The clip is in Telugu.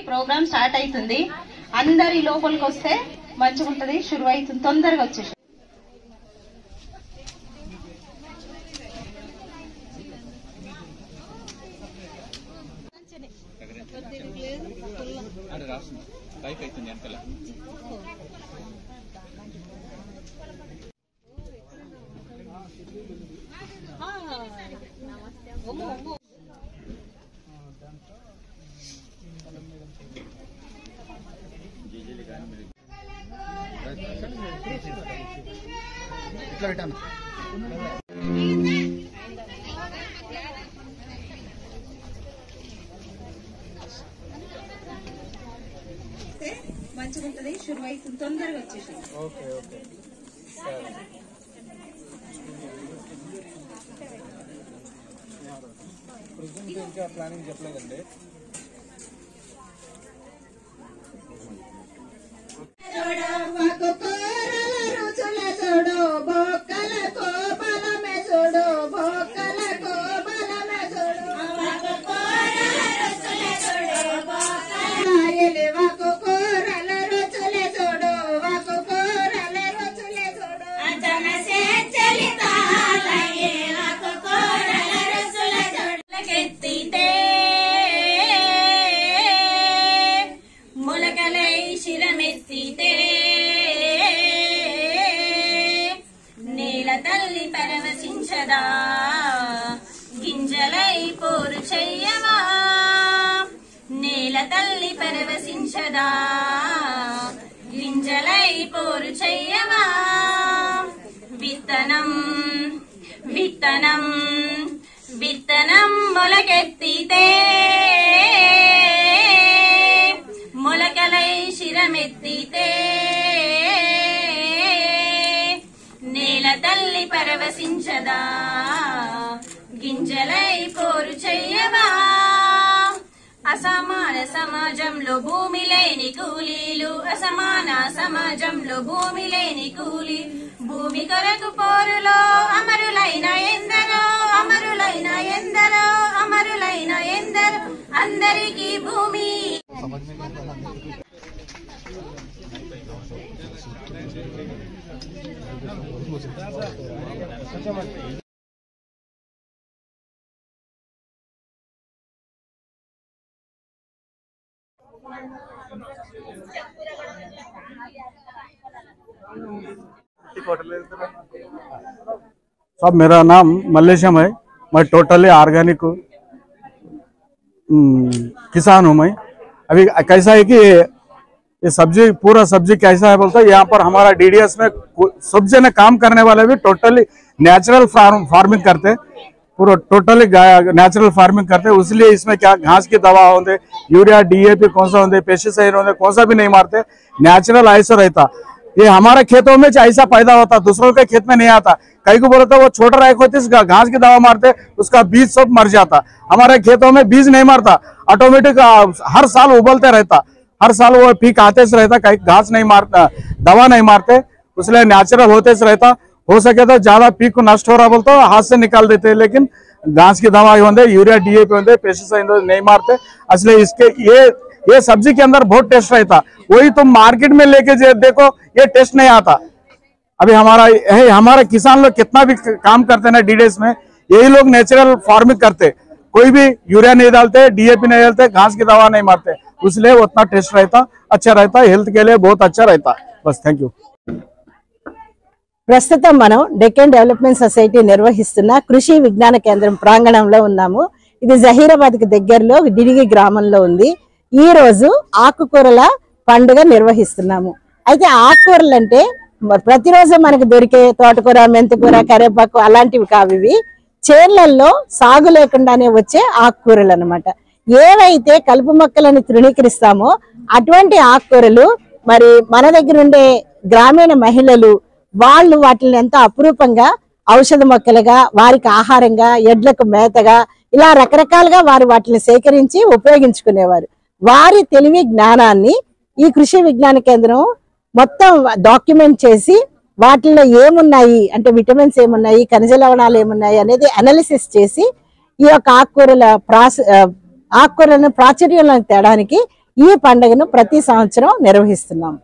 ప్రోగ్రామ్ స్టార్ట్ అవుతుంది. అందరి లోపలికి వస్తే మంచిగా ఉంటది. షురు అవుతుంది, తొందరగా వచ్చేసి. మంచిగా ఉంటది. షురు అవుతుంది, తొందరగా వచ్చేసి. ప్లానింగ్ చెప్పలేదండి. నేల తల్లి పరవశించదా గింజలై పోరు చెయ్యవా, నేల తల్లి పరవశించదా గింజలై పోరు చెయ్యవా. విత్తనం విత్తనం విత్తనం మొలకెత్తితే మొలకలై శిరమెత్తితే నేల తల్లి పరవశించదా గింజలై పోరు చెయ్యవా. అసమాన సమాజంలో భూమి లేని కూలీలు, అసమాన సమాజంలో భూమి లేని కూలీ, భూమి కొరకు పోరులో అమరులైన ఎందరో, అమరులైన ఎందరో, అమరులైన ఎందరో, అందరికీ భూమి. साहब मेरा नाम मल्लेशम है। मैं टोटली ऑर्गेनिक किसान हूँ। मैं अभी कैसा है कि ये सब्जी पूरा सब्जी कैसा है बोलता है, यहाँ पर हमारा डीडीएस में सब्जी में काम करने वाले भी टोटली नेचुरल फार्मिंग करते, पूरा टोटली नेचुरल फार्मिंग करते। इसलिए इसमें क्या घास की दवा होते, यूरिया डीएपी कौन सा होते, पेस्टिसाइड होते, कौन सा भी नहीं मारते, नेचुरल ऐसा रहता। ये हमारे खेतों में ऐसा पैदा होता, दूसरों के खेत में नहीं आता। कई को बोलता वो छोटा राइक होती, घास की दवा मारते, उसका बीज सब मर जाता। हमारे खेतों में बीज नहीं मरता, ऑटोमेटिक हर साल उबलते रहता, हर साल वो पीक आते से रहता। कहीं घास नहीं मारता, दवा नहीं मारते, इसलिए नेचुरल होते से रहता। हो सके तो ज्यादा पीक को नष्ट हो रहा बोलते हाथ से निकाल देते, लेकिन घास की दवा होते, यूरिया डीएपी होते, पेस्टिसाइड नहीं मारते। इसलिए इसके ये सब्जी के अंदर बहुत टेस्ट रहता। वही तुम मार्केट में लेके देखो, ये टेस्ट नहीं आता। अभी हमारा किसान लोग कितना भी काम करते ना डीडीएस में, यही लोग नेचुरल फार्मिंग करते, कोई भी यूरिया नहीं डालते, डीएपी नहीं डालते, घास की दवा नहीं मारते, इसलिए उतना टेस्ट रहता, अच्छा रहता, हेल्थ के लिए बहुत अच्छा रहता। बस थैंक यू। ప్రస్తుతం మనం డెక్కన్ డెవలప్మెంట్ సొసైటీ నిర్వహిస్తున్న కృషి విజ్ఞాన కేంద్రం ప్రాంగణంలో ఉన్నాము. ఇది జహీరాబాద్ కి దగ్గరలో డిడిగి గ్రామంలో ఉంది. ఈ రోజు ఆకుకూరల పండుగ నిర్వహిస్తున్నాము. అయితే ఆకుకూరలు అంటే ప్రతిరోజు మనకు దొరికే తోటకూర, మెంతికూర, కరివేపాకు అలాంటివి కావు. ఇవి చేర్లల్లో సాగు లేకుండానే వచ్చే ఆకుకూరలు అన్నమాట. ఏవైతే కలుపు మొక్కలను తృణీకరిస్తామో అటువంటి ఆకుకూరలు మరి మన దగ్గర ఉండే గ్రామీణ మహిళలు వాళ్ళు వాటిని ఎంతో అపురూపంగా ఔషధ మొక్కలుగా, వారికి ఆహారంగా, ఎడ్లకు మేతగా, ఇలా రకరకాలుగా వారు వాటిని సేకరించి ఉపయోగించుకునేవారు. వారి తెలివి జ్ఞానాన్ని ఈ కృషి విజ్ఞాన కేంద్రం మొత్తం డాక్యుమెంట్ చేసి వాటిల్లో ఏమున్నాయి అంటే విటమిన్స్ ఏమున్నాయి, ఖనిజ లవణాలు ఏమున్నాయి అనేది అనాలిసిస్ చేసి ఈ యొక్క ఆకుకూరలను ప్రాచుర్యంలోకి తేడానికి ఈ పండుగను ప్రతి సంవత్సరం నిర్వహిస్తున్నాం.